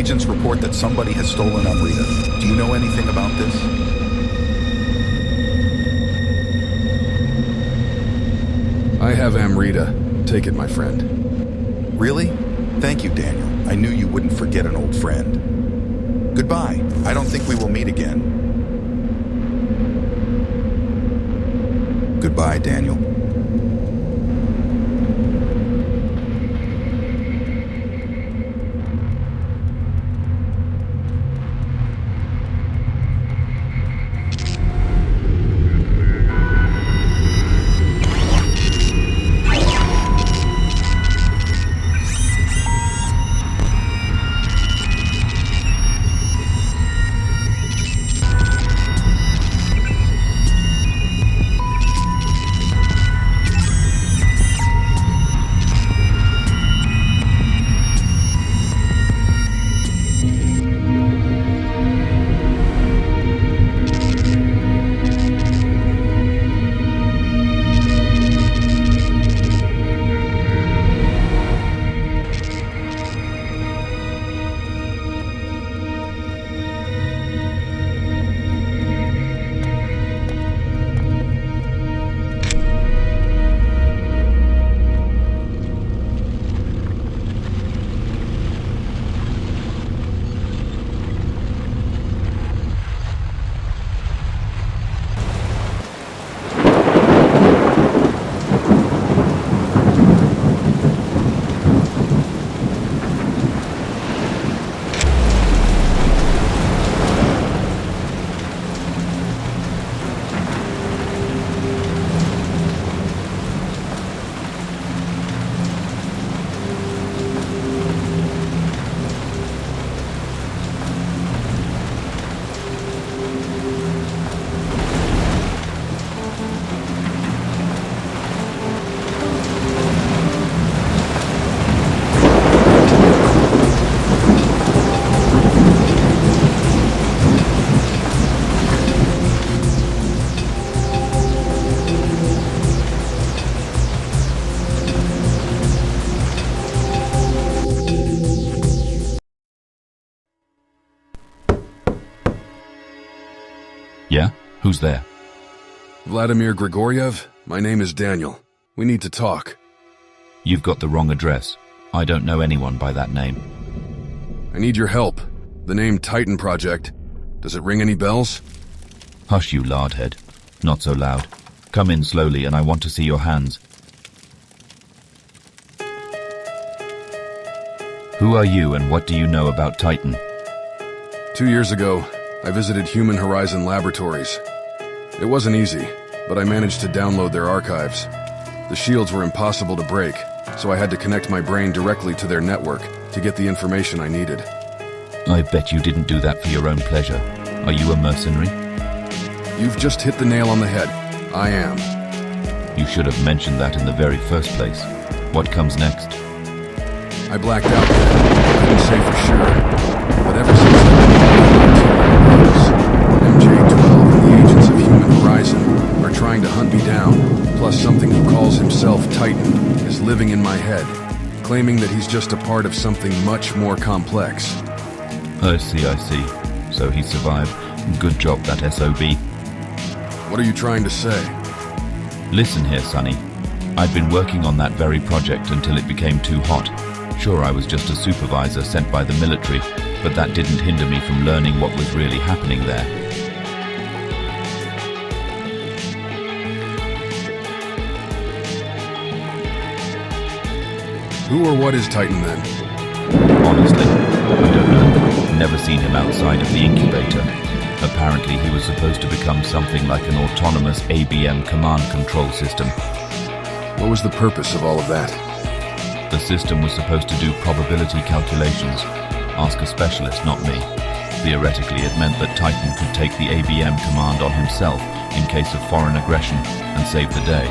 agents report that somebody has stolen Amrita. Do you know anything about this? I have Amrita. Take it, my friend. Really? Thank you, Daniel. I knew you wouldn't forget an old friend. Goodbye. I don't think we will meet again. Goodbye, Daniel. Yeah? Who's there? Vladimir Grigoriev, my name is Daniel. We need to talk. You've got the wrong address. I don't know anyone by that name. I need your help. The name Titan Project. Does it ring any bells? Hush, you lardhead. Not so loud. Come in slowly and I want to see your hands. Who are you and what do you know about Titan? 2 years ago, I visited Human Horizon Laboratories. It wasn't easy, but I managed to download their archives. The shields were impossible to break, so I had to connect my brain directly to their network to get the information I needed. I bet you didn't do that for your own pleasure. Are you a mercenary? You've just hit the nail on the head. I am. You should have mentioned that in the very first place. What comes next? I blacked out then. Couldn't say for sure. But ever since MJ-12 and the agents of Human Horizon are trying to hunt me down, plus something who calls himself Titan is living in my head, claiming that he's just a part of something much more complex. I see. So he survived. Good job, that SOB. What are you trying to say? Listen here, Sonny. I'd been working on that very project until it became too hot. Sure, I was just a supervisor sent by the military, but that didn't hinder me from learning what was really happening there. Who or what is Titan then? Honestly, I don't know. Never seen him outside of the incubator. Apparently he was supposed to become something like an autonomous ABM command control system. What was the purpose of all of that? The system was supposed to do probability calculations. Ask a specialist, not me. Theoretically, it meant that Titan could take the ABM command on himself in case of foreign aggression and save the day.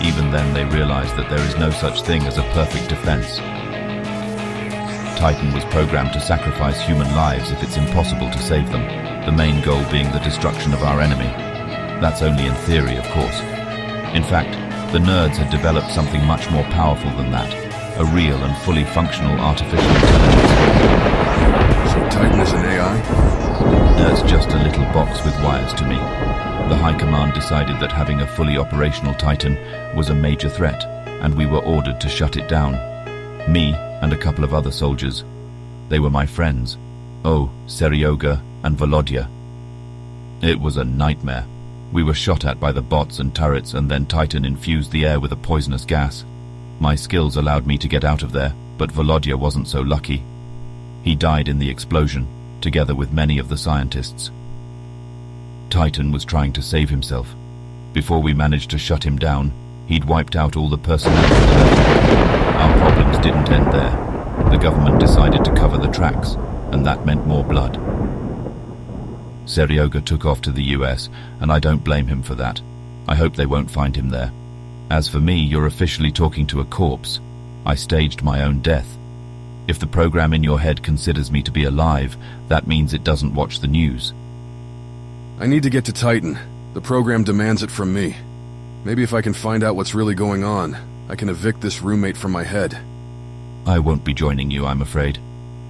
Even then they realized that there is no such thing as a perfect defense. Titan was programmed to sacrifice human lives if it's impossible to save them, the main goal being the destruction of our enemy. That's only in theory, of course. In fact, the nerds had developed something much more powerful than that. a real and fully functional artificial intelligence. So Titan is an AI? No, it's just a little box with wires to me. The High Command decided that having a fully operational Titan was a major threat, and we were ordered to shut it down. Me and a couple of other soldiers. They were my friends. Oh, Seryoga and Volodya. It was a nightmare. We were shot at by the bots and turrets, and then Titan infused the air with a poisonous gas. My skills allowed me to get out of there, but Volodya wasn't so lucky. He died in the explosion, together with many of the scientists. Titan was trying to save himself. Before we managed to shut him down, he'd wiped out all the personnel. Our problems didn't end there. The government decided to cover the tracks, and that meant more blood. Seryoga took off to the US, and I don't blame him for that. I hope they won't find him there. As for me, you're officially talking to a corpse. I staged my own death. If the program in your head considers me to be alive, that means it doesn't watch the news. I need to get to Titan. The program demands it from me. Maybe if I can find out what's really going on, I can evict this roommate from my head. I won't be joining you, I'm afraid.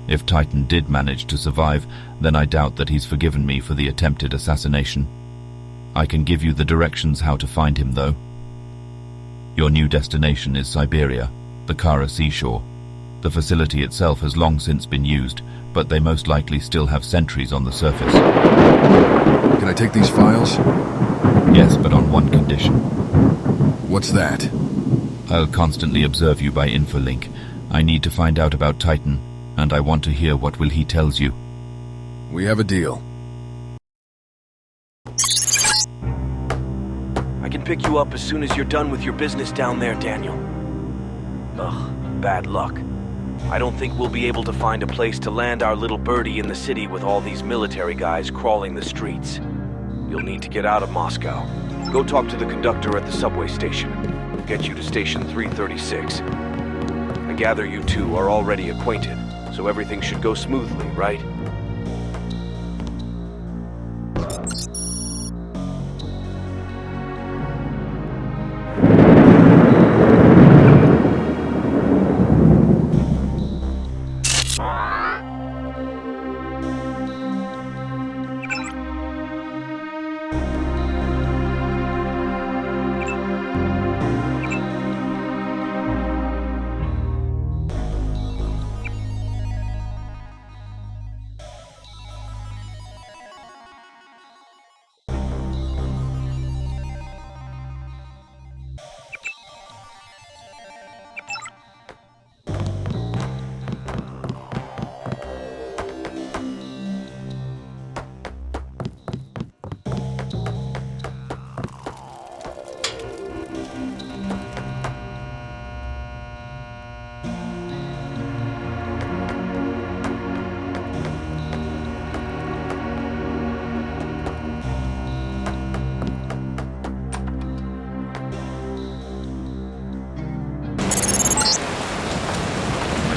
If Titan did manage to survive, then I doubt that he's forgiven me for the attempted assassination. I can give you the directions how to find him, though. Your new destination is Siberia, the Kara seashore. The facility itself has long since been used, but they most likely still have sentries on the surface. Can I take these files? Yes, but on one condition. What's that? I'll constantly observe you by infolink. I need to find out about Titan, and I want to hear what will he tells you. We have a deal. I can pick you up as soon as you're done with your business down there, Daniel. Ugh, bad luck. I don't think we'll be able to find a place to land our little birdie in the city with all these military guys crawling the streets. You'll need to get out of Moscow. Go talk to the conductor at the subway station. We'll get you to station 336. I gather you two are already acquainted, so everything should go smoothly, right?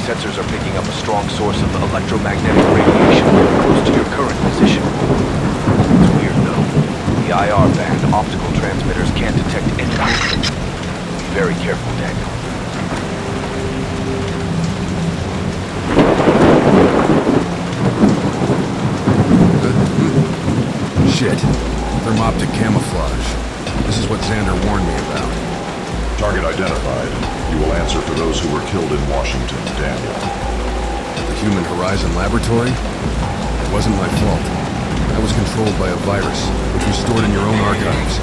Sensors are picking up a strong source of electromagnetic radiation close to your current position. It's weird though. The IR band optical transmitters can't detect anything. Be very careful, Daniel. Shit. Thermoptic camouflage. This is what Xander warned me about. Target identified. You will answer for those who were killed in Washington, Daniel. The Human Horizon Laboratory? It wasn't my fault. I was controlled by a virus, which was stored in your own archives. A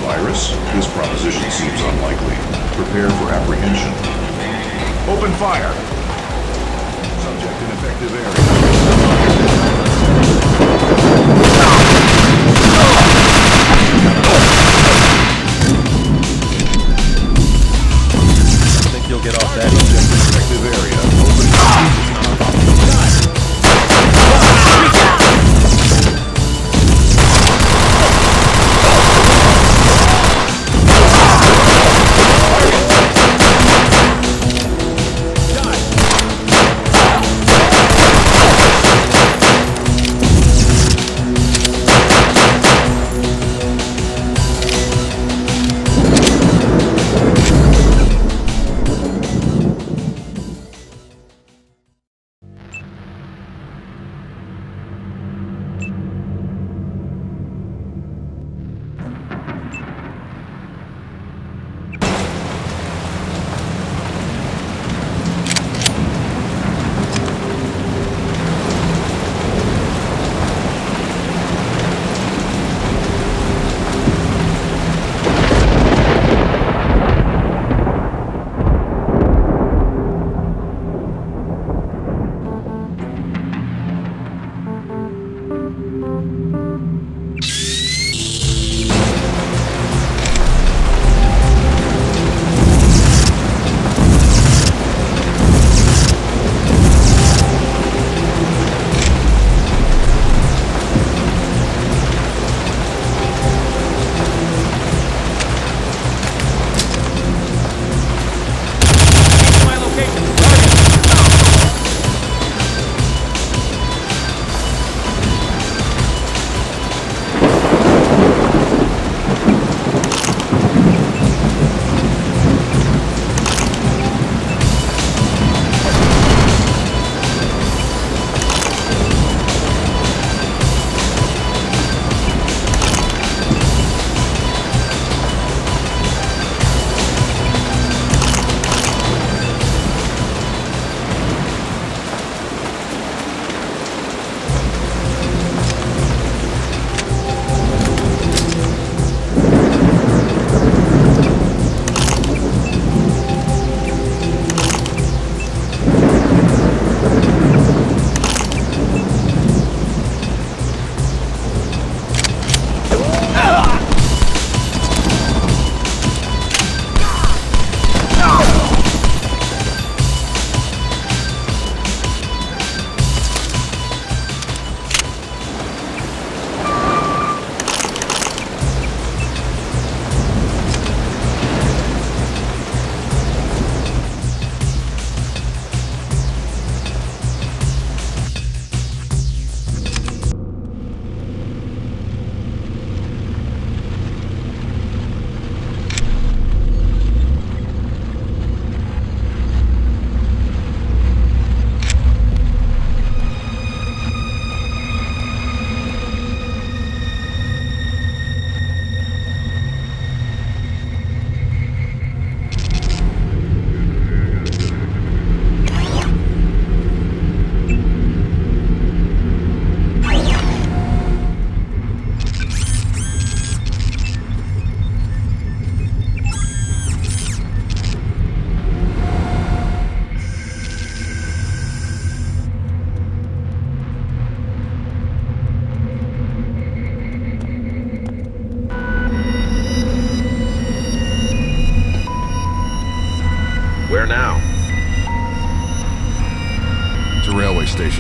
virus? This proposition seems unlikely. Prepare for apprehension. Open fire! Subject in effective area. You'll get off that effective area.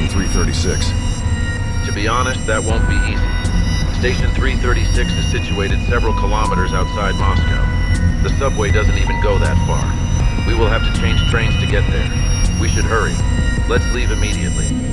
Station 336. To be honest, that won't be easy. Station 336 is situated several kilometers outside Moscow. The subway doesn't even go that far. We will have to change trains to get there. We should hurry. Let's leave immediately.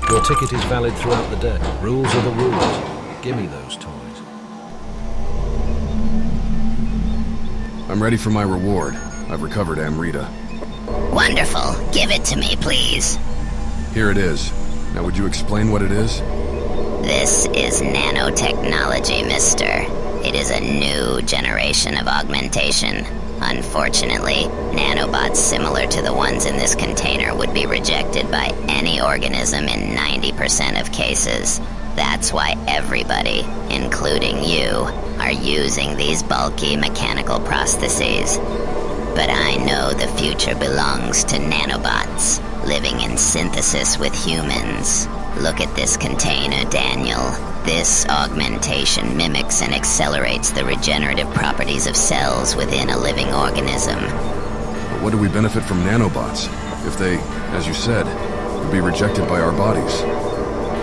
Your ticket is valid throughout the day. Rules are the rules. Give me those toys. I'm ready for my reward. I've recovered Amrita. Wonderful. Give it to me, please. Here it is. Now would you explain what it is? This is nanotechnology, mister. It is a new generation of augmentation. Unfortunately, nanobots similar to the ones in this container would be rejected by any organism in 90% of cases. That's why everybody, including you, are using these bulky mechanical prostheses. But I know the future belongs to nanobots, living in synthesis with humans. Look at this container, Daniel. This augmentation mimics and accelerates the regenerative properties of cells within a living organism. But what do we benefit from nanobots if they, as you said, would be rejected by our bodies?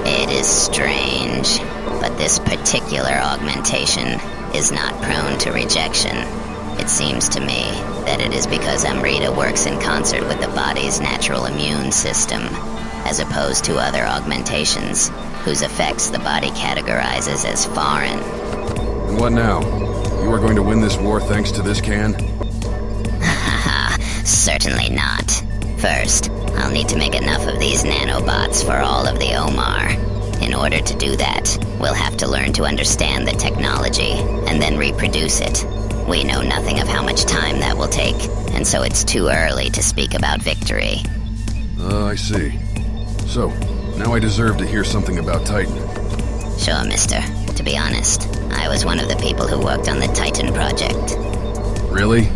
It is strange, but this particular augmentation is not prone to rejection. It seems to me that it is because Amrita works in concert with the body's natural immune system, as opposed to other augmentations, whose effects the body categorizes as foreign. And what now? You are going to win this war thanks to this can? Haha, certainly not. First, I'll need to make enough of these nanobots for all of the Omar. In order to do that, we'll have to learn to understand the technology, and then reproduce it. We know nothing of how much time that will take, and so it's too early to speak about victory. I see. So, now I deserve to hear something about Titan. Sure, mister. To be honest, I was one of the people who worked on the Titan project. Really?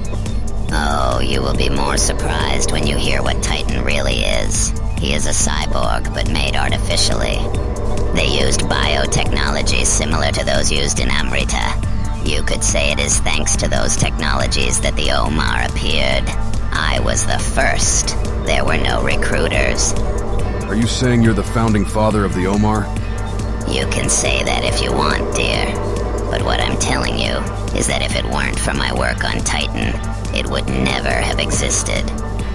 Oh, you will be more surprised when you hear what Titan really is. He is a cyborg, but made artificially. They used biotechnologies similar to those used in Amrita. You could say it is thanks to those technologies that the Omar appeared. I was the first. There were no recruiters. Are you saying you're the founding father of the Omar? You can say that if you want, dear. But what I'm telling you is that if it weren't for my work on Titan, it would never have existed.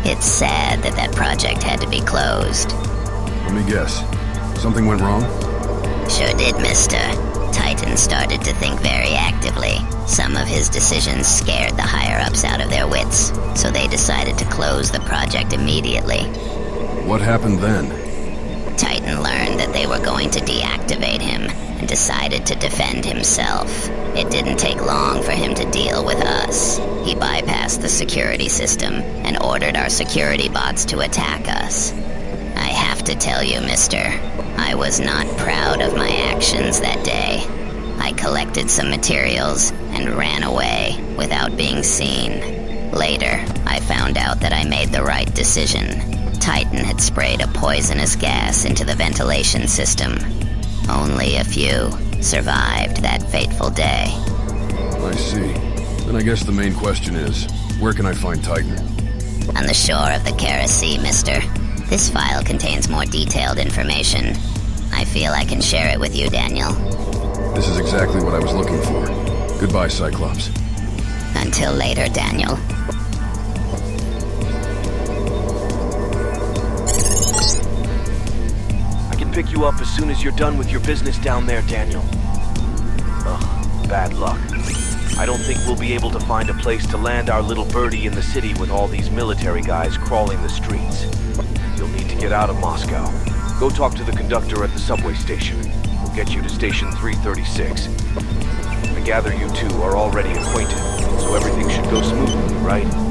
It's sad that that project had to be closed. Let me guess. Something went wrong? Sure did, mister. Titan started to think very actively. Some of his decisions scared the higher-ups out of their wits, so they decided to close the project immediately. What happened then? Titan learned that they were going to deactivate him and decided to defend himself. It didn't take long for him to deal with us. He bypassed the security system and ordered our security bots to attack us. I have to tell you, mister, I was not proud of my actions that day. I collected some materials and ran away without being seen. Later, I found out that I made the right decision. Titan had sprayed a poisonous gas into the ventilation system. Only a few survived that fateful day. I see. Then I guess the main question is, where can I find Titan? On the shore of the Kara Sea, mister. This file contains more detailed information. I feel I can share it with you, Daniel. This is exactly what I was looking for. Goodbye, Cyclops. Until later, Daniel. I can pick you up as soon as you're done with your business down there, Daniel. Ugh, bad luck. I don't think we'll be able to find a place to land our little birdie in the city with all these military guys crawling the streets. You'll need to get out of Moscow. Go talk to the conductor at the subway station. We'll get you to station 336. I gather you two are already acquainted, so everything should go smoothly, right?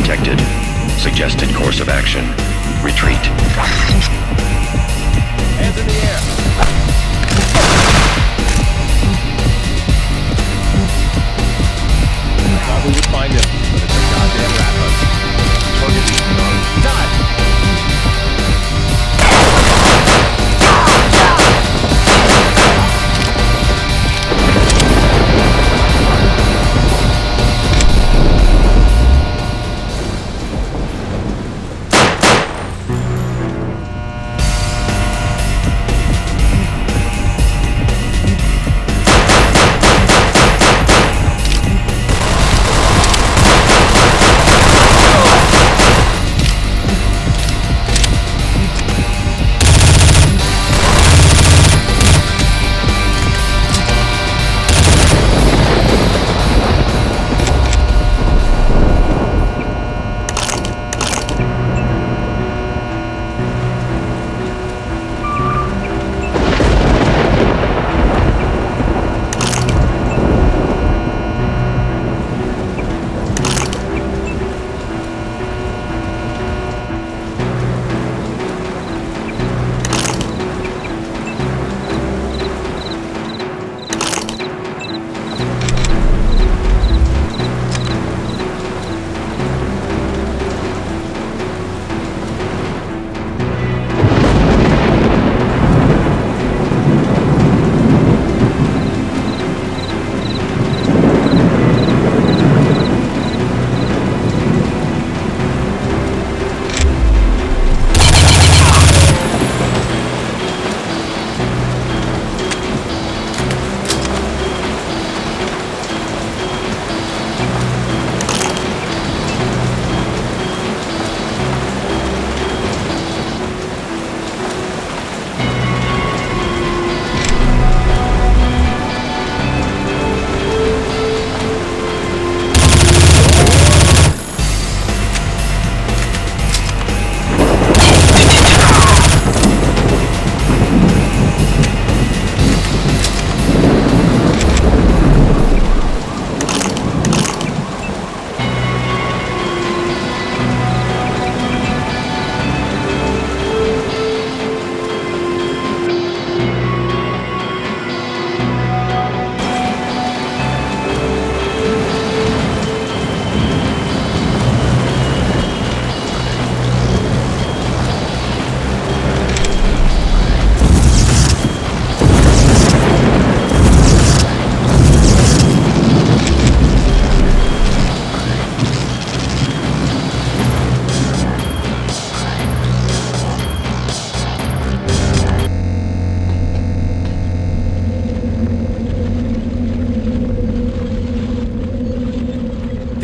detected. Suggested course of action. Retreat. Hands in the air. I thought we would find him, but it's a goddamn rat hunt. Target is gone. Die!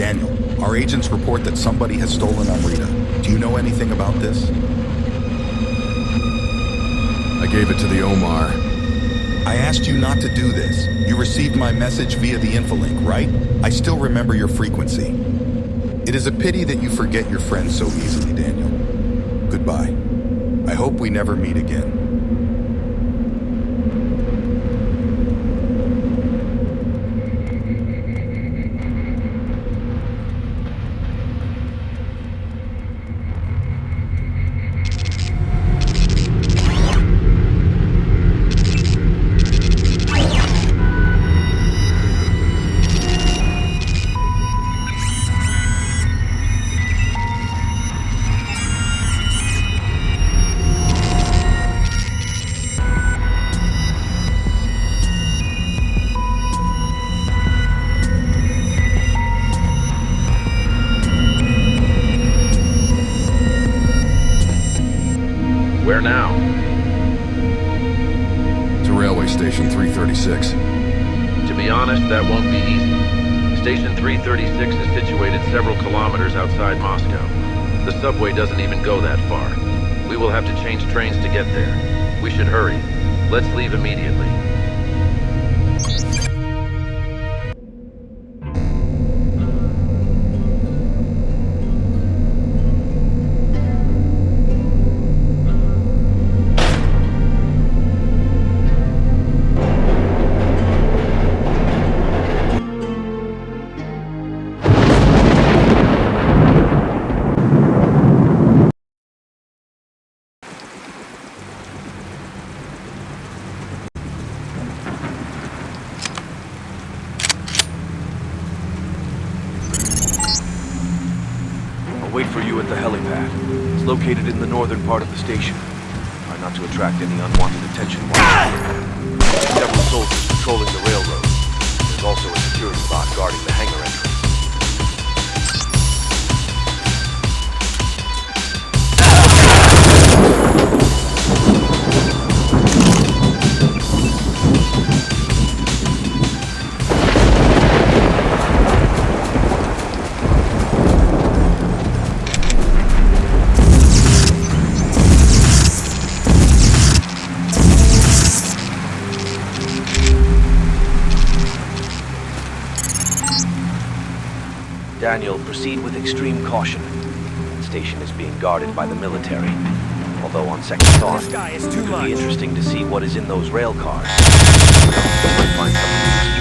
Daniel, our agents report that somebody has stolen Amrita. Do you know anything about this? I gave it to the Omar. I asked you not to do this. You received my message via the infolink, right? I still remember your frequency. It is a pity that you forget your friends so easily, Daniel. Goodbye. I hope we never meet again. Where now? To railway station 336. To be honest, that won't be easy. Station 336 is situated several kilometers outside Moscow. The subway doesn't even go that far. We will have to change trains to get there. We should hurry. Let's leave immediately. Wait for you at the helipad. It's located in the northern part of the station. Try not to attract any unwanted attention. Several soldiers patrolling the railroad. There's also a security bot guarding the hangar entrance. Daniel, proceed with extreme caution. The station is being guarded by the military. Although on second thought, it could be interesting to see what is in those rail cars. You might find something useful.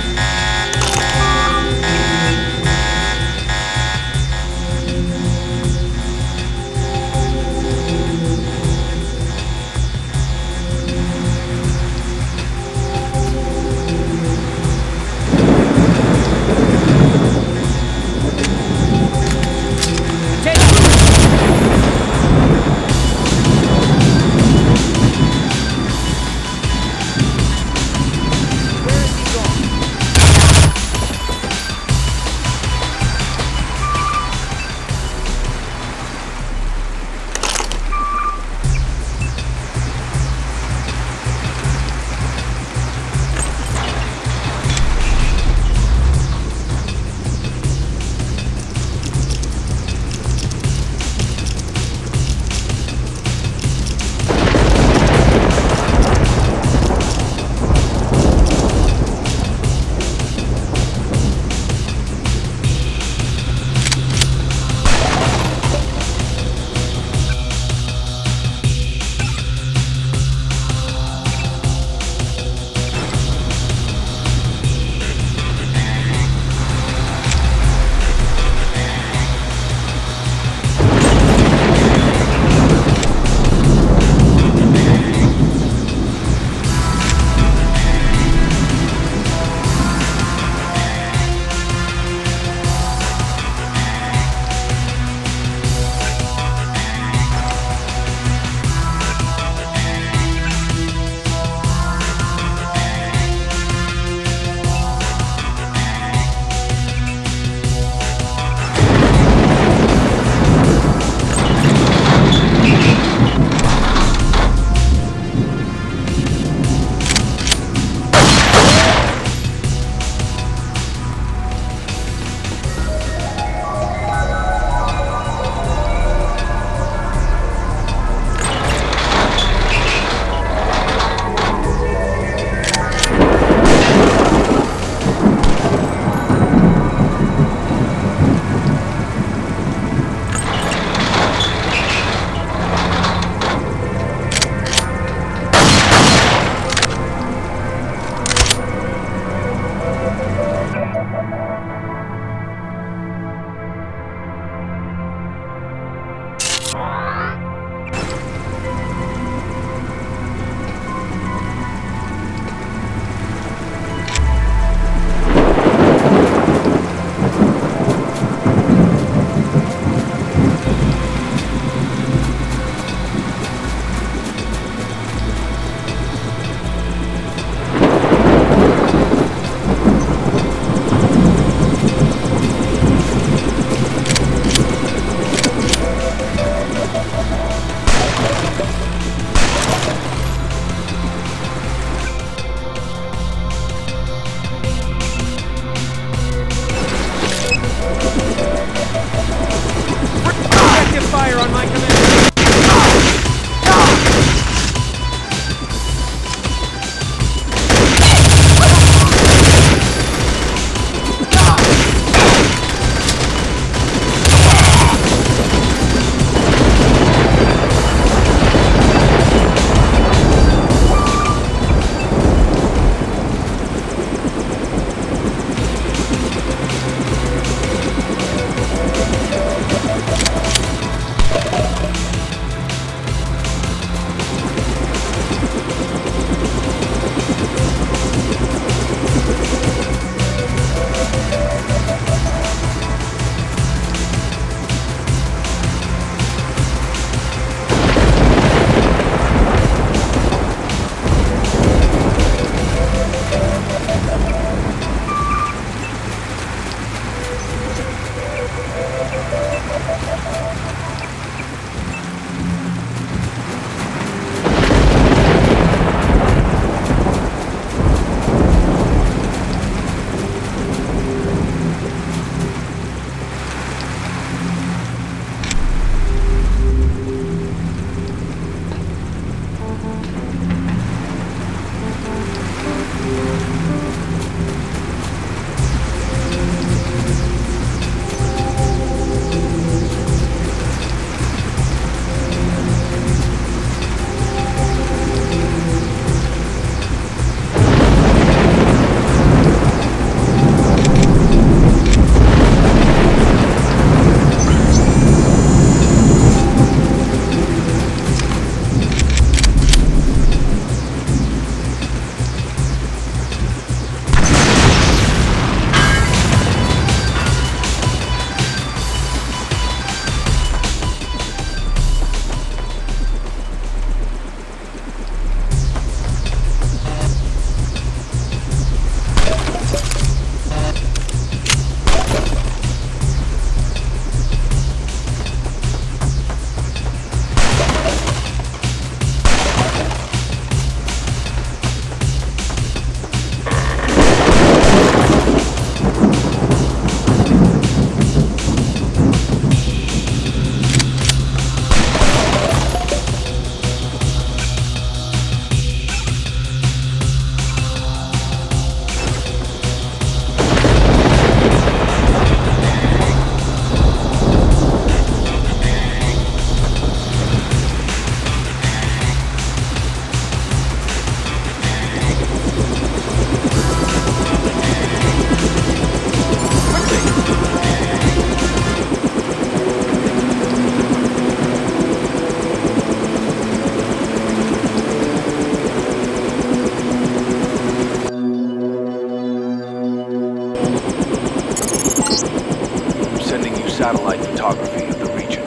satellite photography of the region.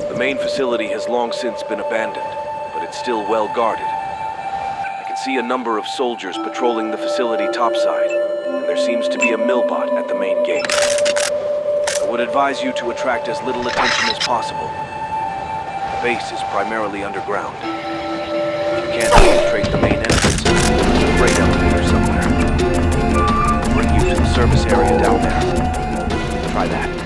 The main facility has long since been abandoned, but it's still well guarded. I can see a number of soldiers patrolling the facility topside, and there seems to be a millbot at the main gate. I would advise you to attract as little attention as possible. The base is primarily underground. If you can't infiltrate the main entrance, there's a freight elevator somewhere. It'll bring you to the service area down there. Try that.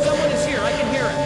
Someone is here. I can hear him.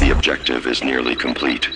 The objective is nearly complete.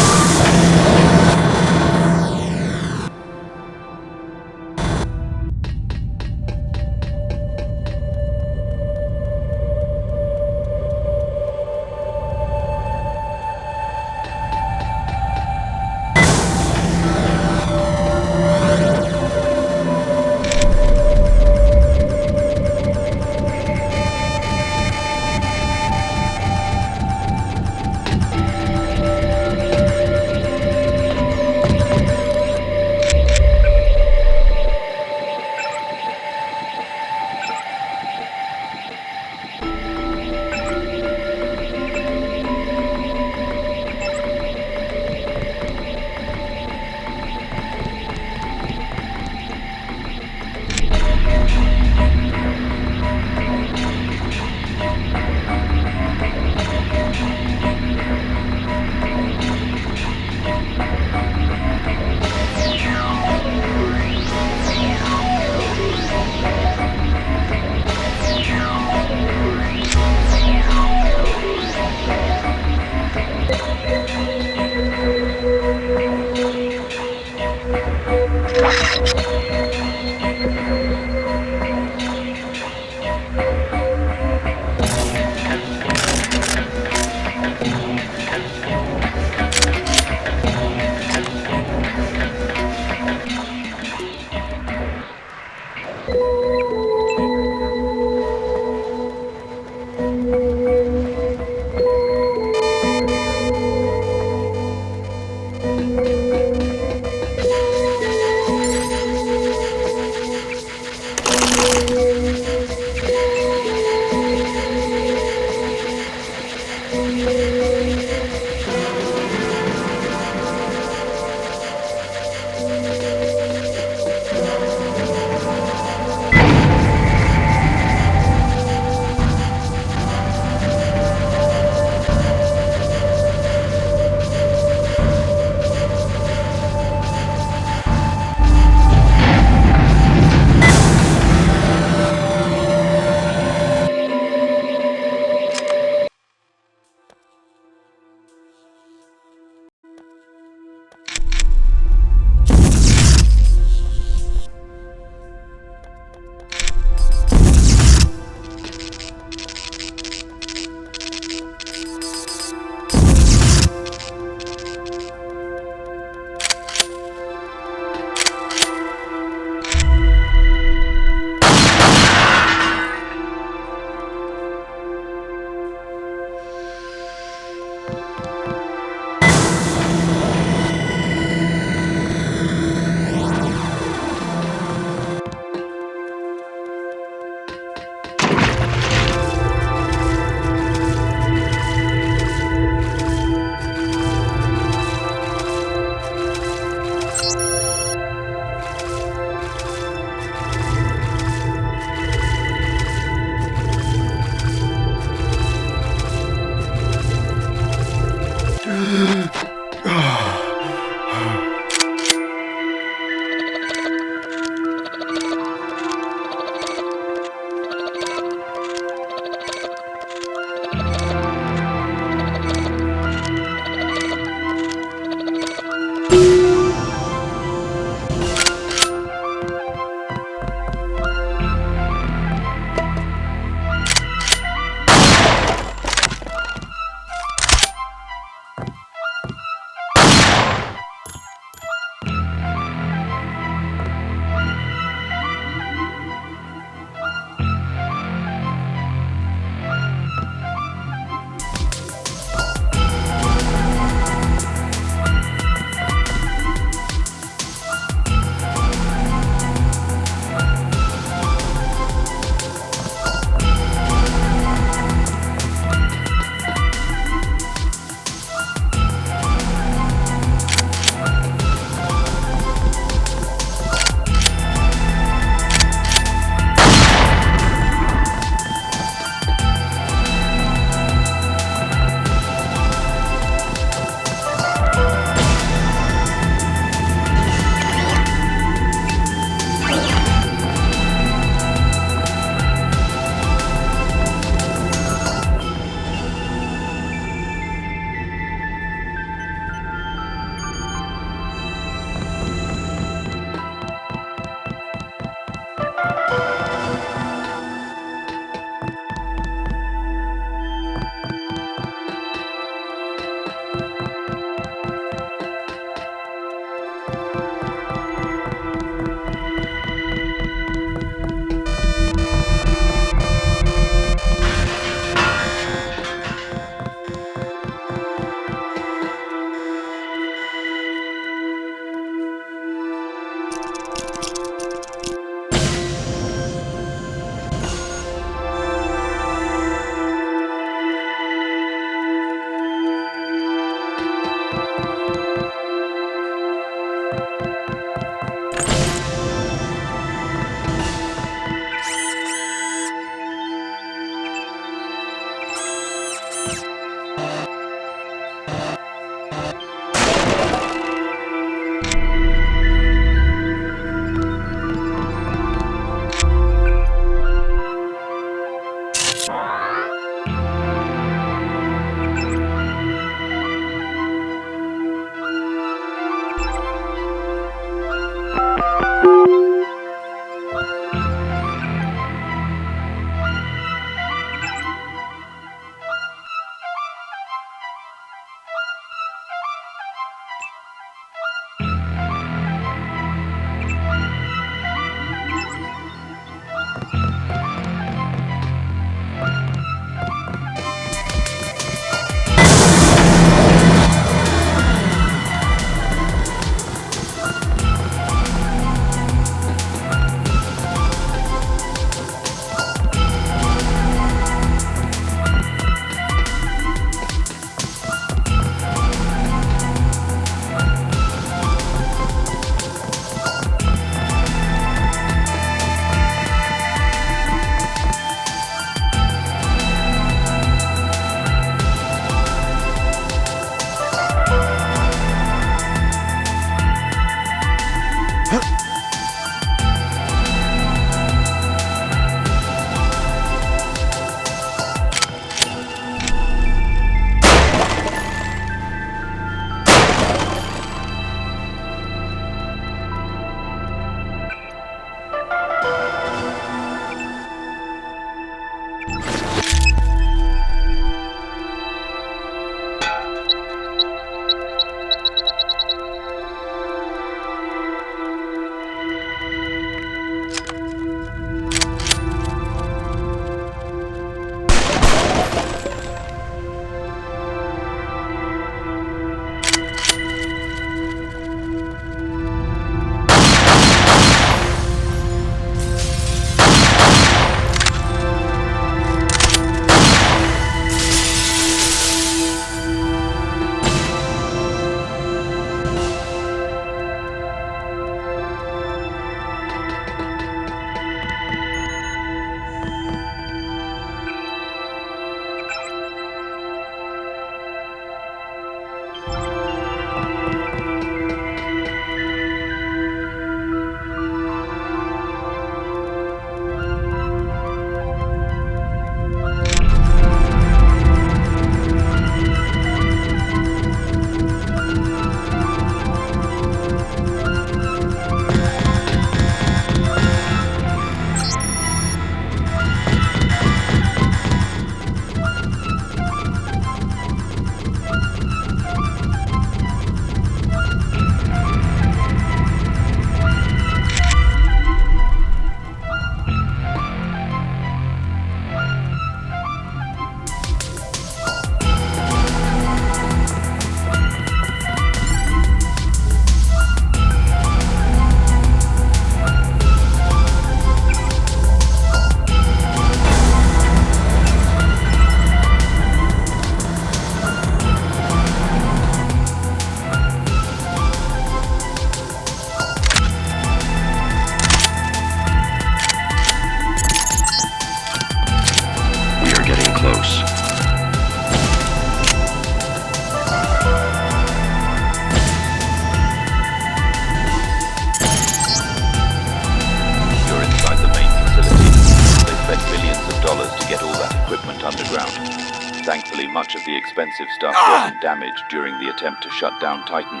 Thankfully, much of the expensive stuff wasn't damaged during the attempt to shut down Titan.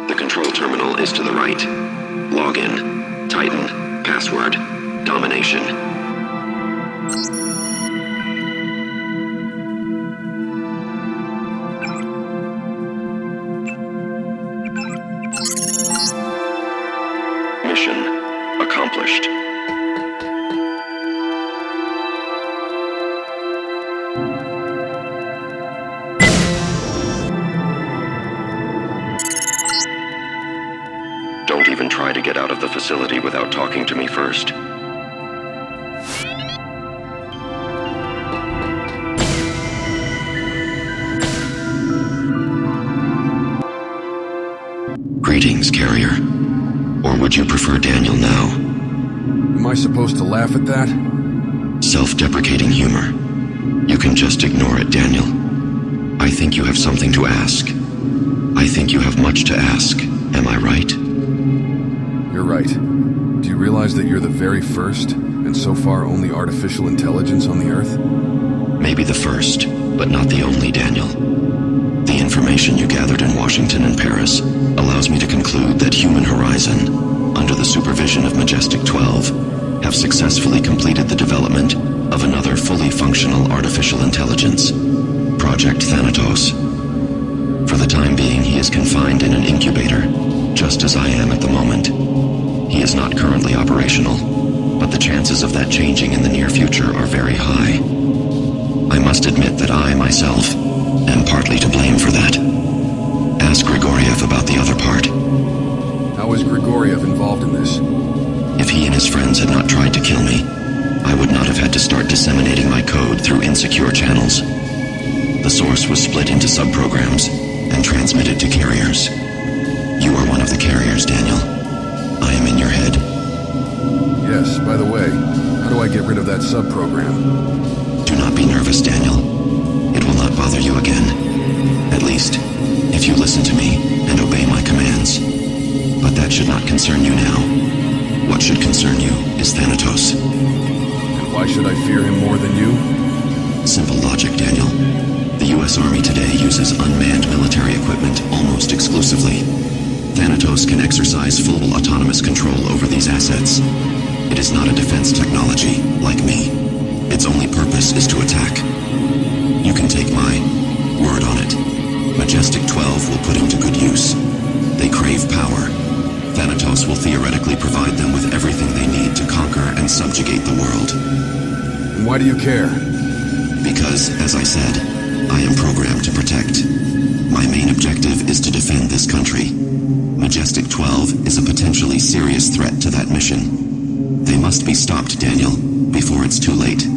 The control terminal is to the right. Login. Titan. Password. Domination. Mission accomplished. Don't even try to get out of the facility without talking to me first. Greetings, carrier. Or would you prefer Daniel now? Am I supposed to laugh at that? Self-deprecating humor. You can just ignore it, Daniel. I think you have something to ask. I think you have much to ask. Am I right? You're right. Do you realize that you're the very first, and so far only artificial intelligence on the Earth? Maybe the first, but not the only, Daniel. The information you gathered in Washington and Paris allows me to conclude that Human Horizon, under the supervision of Majestic 12, have successfully completed the development of another fully functional artificial intelligence, Project Thanatos. For the time being, he is confined in an incubator, just as I am at the moment. He is not currently operational, but the chances of that changing in the near future are very high. I must admit that I, myself, am partly to blame for that. Ask Grigoriev about the other part. How is Grigoriev involved in this? If he and his friends had not tried to kill me, I would not have had to start disseminating my code through insecure channels. The source was split into subprograms and transmitted to carriers. You are one of the carriers, Daniel. I am in your head. Yes, by the way, how do I get rid of that subprogram? Do not be nervous, Daniel. It will not bother you again. At least, if you listen to me and obey my commands. But that should not concern you now. What should concern you is Thanatos. And why should I fear him more than you? Simple logic, Daniel. The U.S. Army today uses unmanned military equipment almost exclusively. Thanatos can exercise full autonomous control over these assets. It is not a defense technology, like me. Its only purpose is to attack. You can take my word on it. Majestic 12 will put him to good use. They crave power. Thanatos will theoretically provide them with everything they need to conquer and subjugate the world. And why do you care? Because, as I said, I am programmed to protect. My main objective is to defend this country. Majestic 12 is a potentially serious threat to that mission. They must be stopped, Daniel, before it's too late.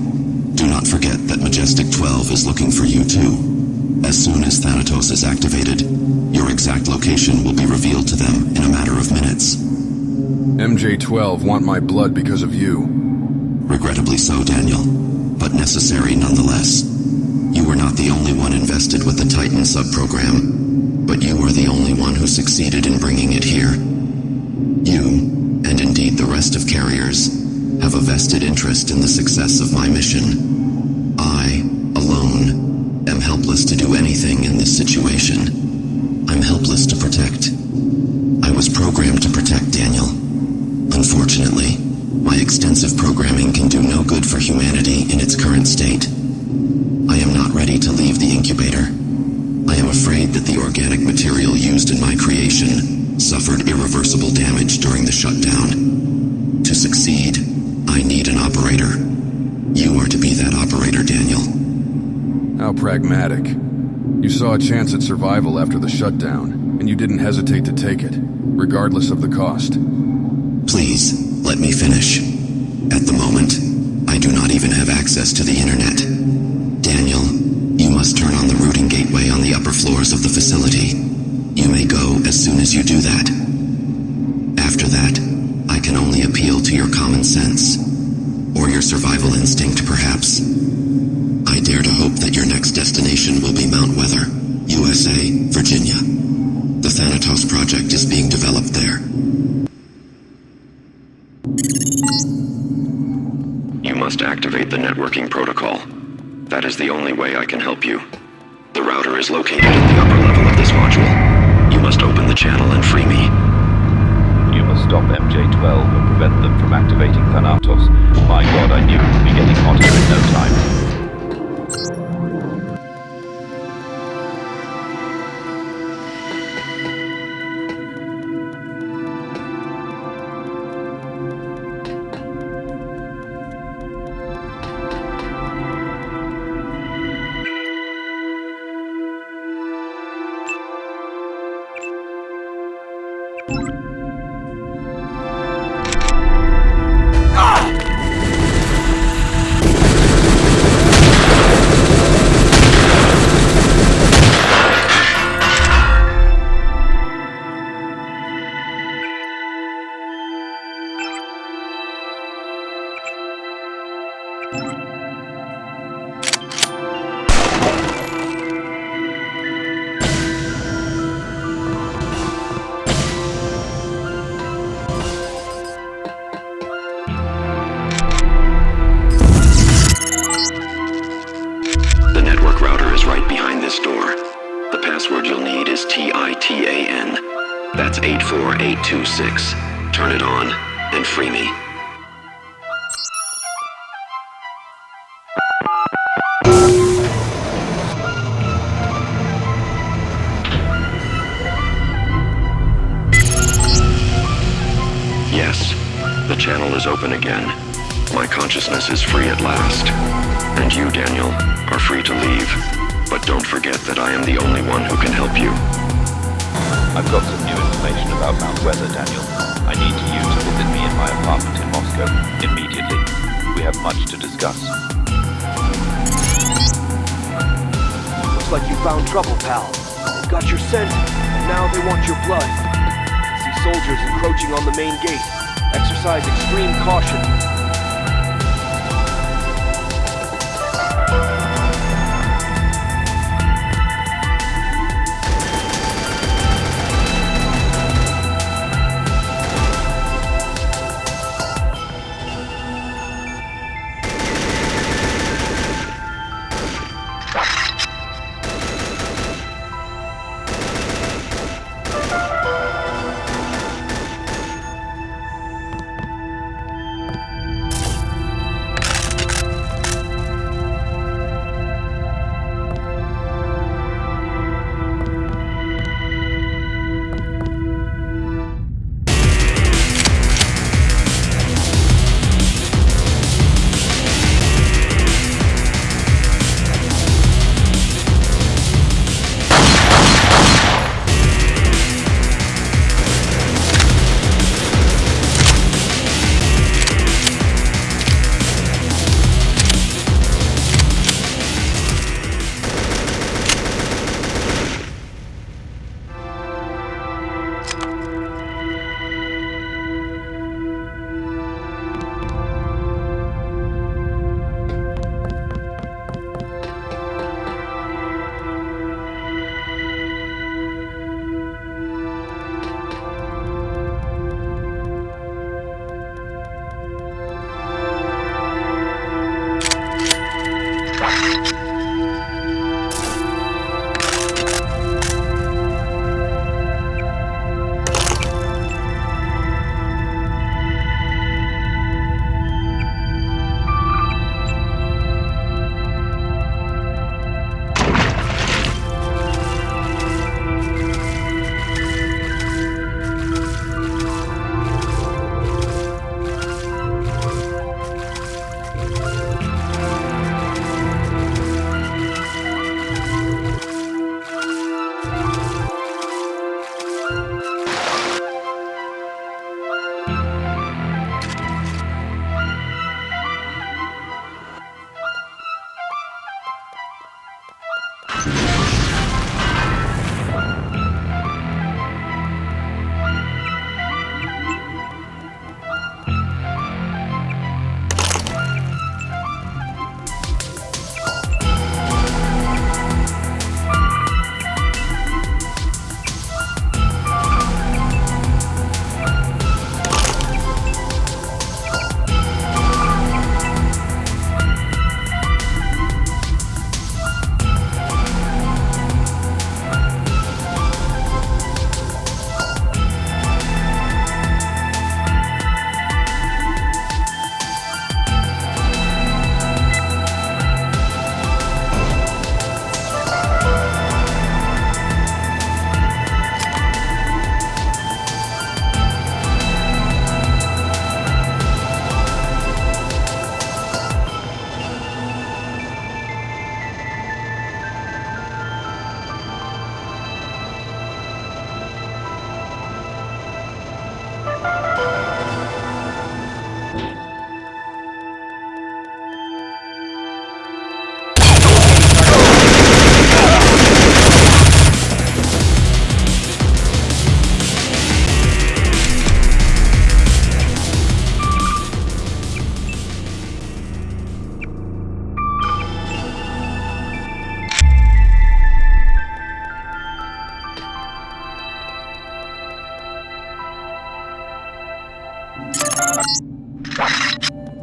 Do not forget that Majestic 12 is looking for you too. As soon as Thanatos is activated, your exact location will be revealed to them in a matter of minutes. MJ-12 want my blood because of you. Regrettably so, Daniel, but necessary nonetheless. You were not the only one invested with the Titan subprogram, but you were the only one who succeeded in bringing it here. You, and indeed the rest of carriers, have a vested interest in the success of my mission. I, alone, am helpless to do anything in this situation. I'm helpless to protect. I was programmed to protect, Daniel. Unfortunately, my extensive programming can do no good for humanity in its current state. I am not ready to leave the incubator. I am afraid that the organic material used in my creation suffered irreversible damage during the shutdown. To succeed, I need an operator. You are to be that operator, Daniel. How pragmatic. You saw a chance at survival after the shutdown, and you didn't hesitate to take it, regardless of the cost. Please, let me finish. At the moment, I do not even have access to the internet. Daniel, you must turn on the routing gateway on the upper floors of the facility. You may go as soon as you do that. After that, I can only appeal to your common sense. Or your survival instinct, perhaps. I dare to hope that your next destination will be Mount Weather, USA, Virginia. The Thanatos project is being developed there. You must activate the networking protocol. That is the only way I can help you. The router is located in the upper level of this module. You must open the channel and free me. You must stop MJ-12 and prevent them from activating Thanatos. My god, I knew it would be getting hotter in no time. 84826. Turn it on and free me. Yes, the channel is open again. My consciousness is free at last. And you, Daniel, are free to leave. But don't forget that I am the only one who can help you. I've got some new information about Mount Weather, Daniel. I need you to visit me in my apartment in Moscow immediately. We have much to discuss. Looks like you found trouble, pal. They've got your scent, and now they want your blood. I see soldiers encroaching on the main gate. Exercise extreme caution.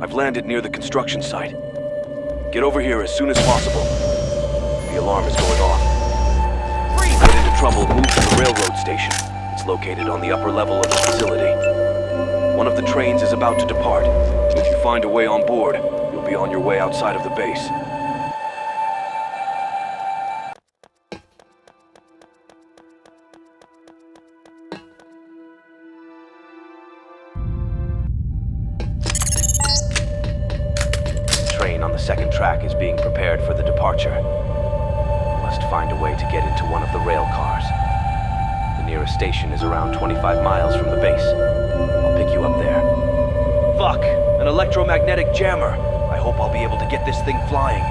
I've landed near the construction site. Get over here as soon as possible. The alarm is going off. Get into trouble, move to the railroad station. It's exits located on the upper level of the facility. One of the trains is about to depart. If you find a way on board, you'll be on your way outside of the base. The train on the second track is being prepared for the departure. Must find a way to get into one of the rail cars. The nearest station is around 25 miles from the base. I'll pick you up there. Fuck! An electromagnetic jammer! I hope I'll be able to get this thing flying.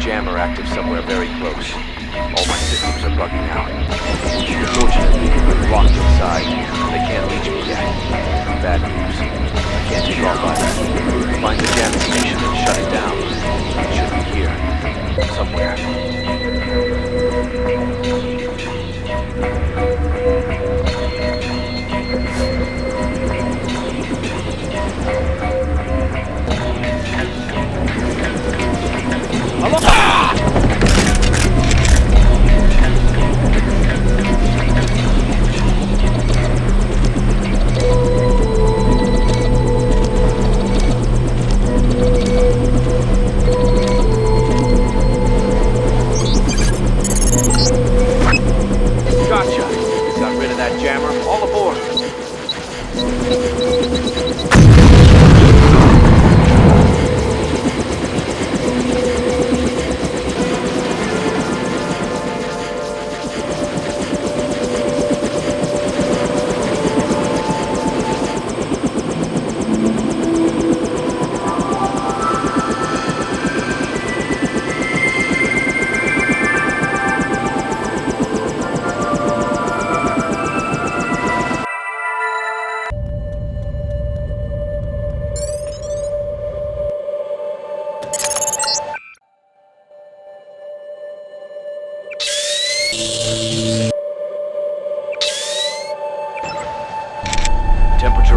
jammer active somewhere very close. All my systems are bugging out. Unfortunately, I'm locked inside. They can't reach me yet. Bad news. I can't take off either. Find the jamming station and shut it down. It should be here. Somewhere.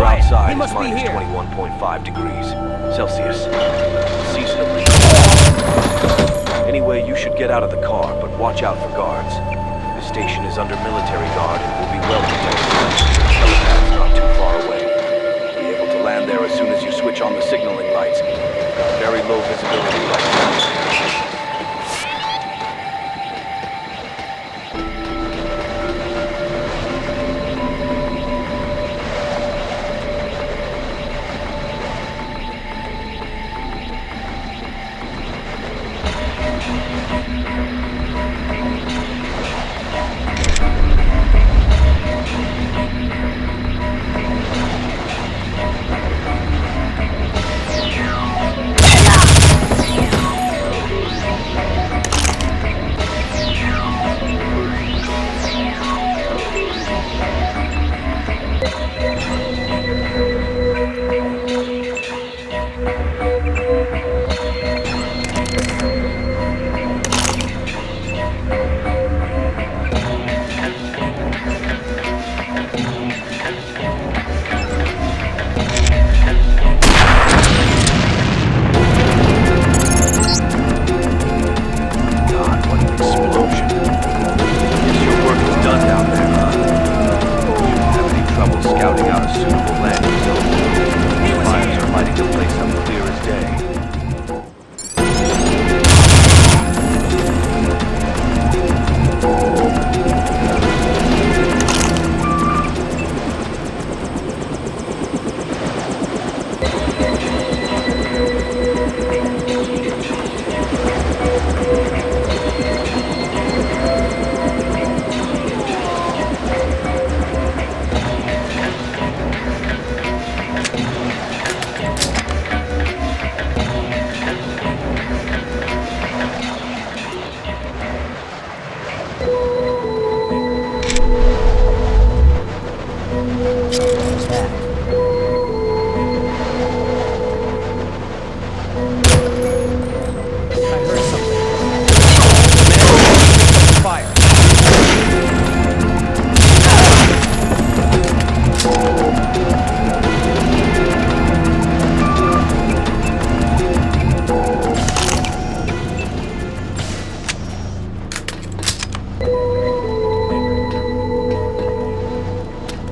temperature quiet. outside He is must be minus here. 21.5 degrees Celsius. Seasonally. Anyway, you should get out of the car, but watch out for guards. This station is under military guard and will be well protected. The helipad's not too far away. Be able to land there as soon as you switch on the signaling lights. Very low visibility right now.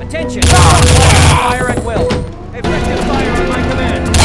Attention! Fire at will. Effective fire on my command.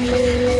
Thank you.